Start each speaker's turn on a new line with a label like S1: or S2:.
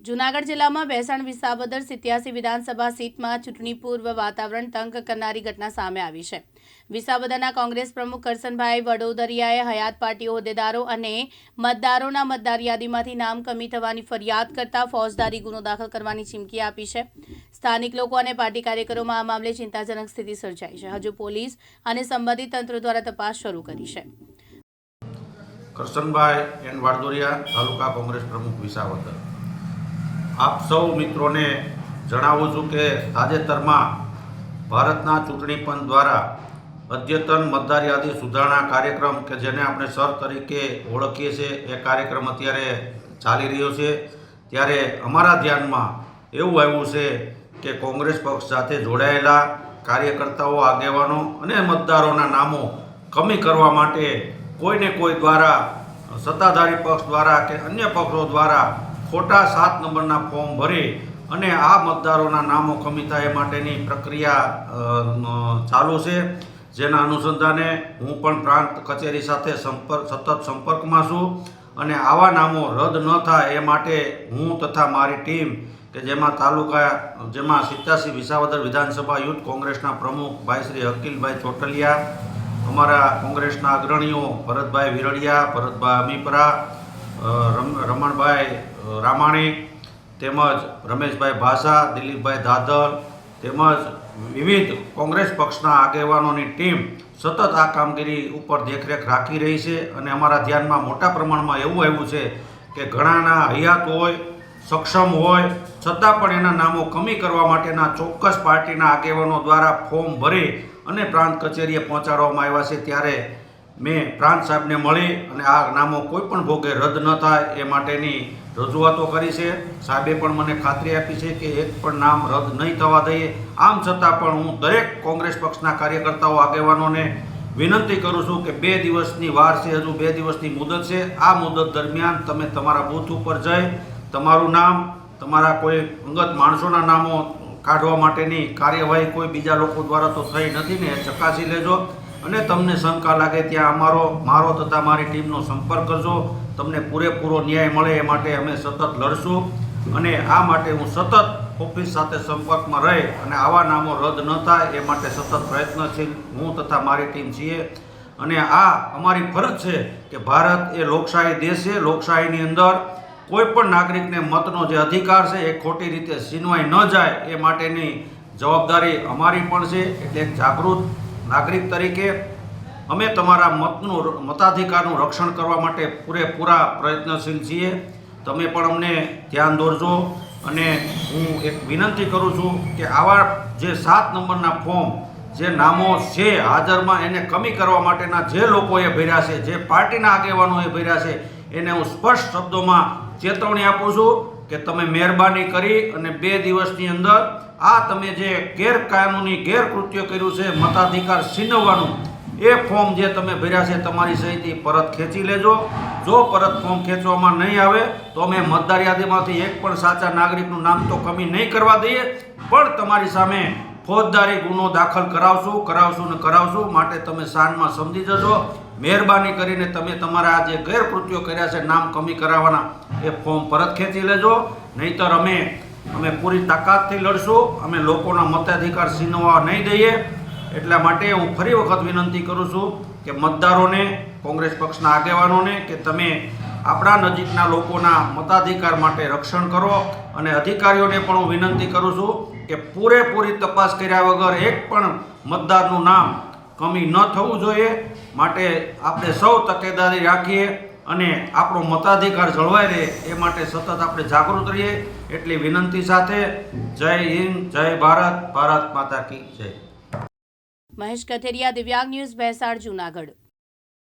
S1: જૂનાગઢ જિલ્લામાં ભેસાણ વિસાવદર 87 વિધાનસભા સીટમાં ચૂંટણી પૂર્વ વાતાવરણ તંગ કરનારી ઘટના સામે આવી છે। વિસાવદરના કોંગ્રેસ પ્રમુખ કરસનભાઈ વડોદરિયાએ હયાત પાર્ટી હોદ્દેદારો અને મતદારોના મતદાર યાદીમાંથી નામ કમી થવાની ફરિયાદ કરતા ફોજદારી ગુનો દાખલ કરવાની ચીમકી આપી છે। સ્થાનિક લોકો અને પાર્ટી કાર્યકરોમાં આ મામલે ચિંતાજનક સ્થિતિ સર્જાઈ છે। હજુ પોલીસ અને સંબંધિત તંત્ર દ્વારા તપાસ શરૂ કરી છે।
S2: કરસનભાઈ એન વાડદોરિયા, તાલુકા કોંગ્રેસ પ્રમુખ વિસાવદર। આપ સૌ મિત્રોને જણાવું છું કે તાજેતરમાં ભારતના ચૂંટણી પંચ દ્વારા અદ્યતન મતદાર યાદી સુધારણા કાર્યક્રમ કે જેને આપણે સર તરીકે ઓળખીએ છીએ એ કાર્યક્રમ અત્યારે ચાલી રહ્યો છે। ત્યારે અમારા ધ્યાનમાં એવું આવ્યું છે કે કોંગ્રેસ પક્ષ સાથે જોડાયેલા કાર્યકર્તાઓ, આગેવાનો અને મતદારોના નામો કમી કરવા માટે કોઈને કોઈ દ્વારા, સત્તાધારી પક્ષ દ્વારા કે અન્ય પક્ષો દ્વારા ખોટા 7 નંબરના ફોર્મ ભરી અને આ મતદારોના નામો કમી થાય એ માટેની પ્રક્રિયા ચાલુ છે। જેના અનુસંધાને હું પણ પ્રાંત કચેરી સાથે સતત સંપર્કમાં છું અને આવા નામો રદ ન થાય એ માટે હું તથા મારી ટીમ કે જેમાં 87 વિસાવદર વિધાનસભા યુથ કોંગ્રેસના પ્રમુખ ભાઈ શ્રી અકિલભાઈ ચોટલિયા, અમારા કોંગ્રેસના અગ્રણીઓ ભરતભાઈ વિરડિયા, ભરતભાઈ અમીપરા, રમણભાઈ રામાણી તેમજ રમેશભાઈ ભાષા, દિલીપભાઈ દાદલ તેમજ વિવિધ કોંગ્રેસ પક્ષના આગેવાનોની ટીમ સતત આ કામગીરી ઉપર દેખરેખ રાખી રહી છે। અને અમારા ધ્યાનમાં મોટા પ્રમાણમાં એવું આવ્યું છે કે ઘણાના હયાત હોય, સક્ષમ હોય છતાં પણ એના નામો કમી કરવા માટેના ચોક્કસ પાર્ટીના આગેવાનો દ્વારા ફોર્મ ભરી અને પ્રાંત કચેરીએ પહોંચાડવામાં આવ્યા છે। ત્યારે મેં પ્રાંત સાહેબને મળી અને આ નામો કોઈ પણ ભોગે રદ ન થાય એ માટેની રજૂઆતો કરી છે। સાહેબે પણ મને ખાતરી આપી છે કે એક પણ નામ રદ નહીં થવા દઈએ। આમ છતાં પણ હું દરેક કોંગ્રેસ પક્ષના કાર્યકર્તાઓ, આગેવાનોને વિનંતી કરું છું કે 2 દિવસની વાર છે, હજુ 2 દિવસની મુદત છે। આ મુદત દરમિયાન તમે તમારા બૂથ ઉપર જઈ તમારું નામ, તમારા કોઈ અંગત માણસોના નામો કાઢવા માટેની કાર્યવાહી કોઈ બીજા લોકો દ્વારા તો થઈ નથી ને, એ ચકાસી લેજો અને તમને શંકા લાગે ત્યાં મારો તથા મારી ટીમનો સંપર્ક કરજો। તમને પૂરેપૂરો ન્યાય મળે એ માટે અમે સતત લડશું અને આ માટે હું સતત ઓફિસ સાથે સંપર્કમાં રહી અને આવા નામો રદ ન થાય એ માટે સતત પ્રયત્નશીલ હું તથા મારી ટીમ છીએ। અને આ અમારી ફરજ છે કે ભારત એ લોકશાહી દેશ છે। લોકશાહીની અંદર કોઈ પણ નાગરિકને મતનો જે અધિકાર છે એ ખોટી રીતે છીનવાઈ ન જાય એ માટેની જવાબદારી અમારી પણ છે। એટલે એક જાગૃત નાગરિક તરીકે અમે તમારા મતાધિકારનું રક્ષણ કરવા માટે પૂરેપૂરા પ્રયત્નશીલ છીએ। તમે પણ અમને ધ્યાન દોરજો અને હું એક વિનંતી કરું છું કે આવા જે 7 નંબરના ફોર્મ જે નામો છે હાજરમાં એને કમી કરવા માટેના જે લોકોએ ભર્યા છે, જે પાર્ટીના આગેવાનોએ ભર્યા છે, એને હું સ્પષ્ટ શબ્દોમાં ચેતવણી આપું છું કે તમે મહેરબાની કરી અને 2 દિવસની અંદર આ તમે જે ગેરકાનૂની ગેરકૃત્ય કર્યું છે મતાધિકાર છીનવવાનું, એ ફોર્મ જે તમે ભર્યા છે તમારી સહીથી પરત ખેંચી લેજો। જો પરત ફોર્મ ખેંચવામાં નહીં આવે તો અમે મતદાર યાદીમાંથી એક પણ સાચા નાગરિકનું નામ તો કમી નહીં કરવા દઈએ, પણ તમારી સામે ફોજદારી ગુનો દાખલ કરાવશું। માટે તમે શાનમાં સમજી જજો। મહેરબાની કરીને તમે તમારા જે ગેરકૃત્યો કર્યા છે નામ કમી કરાવવાના એ ફોર્મ પરત ખેંચી લેજો, નહીંતર અમે પૂરી તાકાતથી લડશું। અમે લોકોના મતાધિકાર છીનવવા નહીં દઈએ। એટલા માટે હું ફરી વખત વિનંતી કરું છું કે મતદારોને, કોંગ્રેસ પક્ષના આગેવાનોને કે તમે આપણા નજીકના લોકોના મતાધિકાર માટે રક્ષણ કરો અને અધિકારીઓને પણ હું વિનંતી કરું છું કે પૂરેપૂરી તપાસ કર્યા વગર એક પણ મતદારનું નામ કમી ન થવું જોઈએ। માટે આપણે સૌ તકેદારી રાખીએ અને આપણો મતાધિકાર જળવાઈ રહે એ માટે સતત આપણે જાગૃત રહીએ એટલી વિનંતી સાથે જય હિન્દ, જય ભારત, ભારત માતા કી જય।
S1: મહેશ કથેરિયા, દિવ્યાંગ ન્યૂઝ, ભેસાણ, જૂનાગઢ।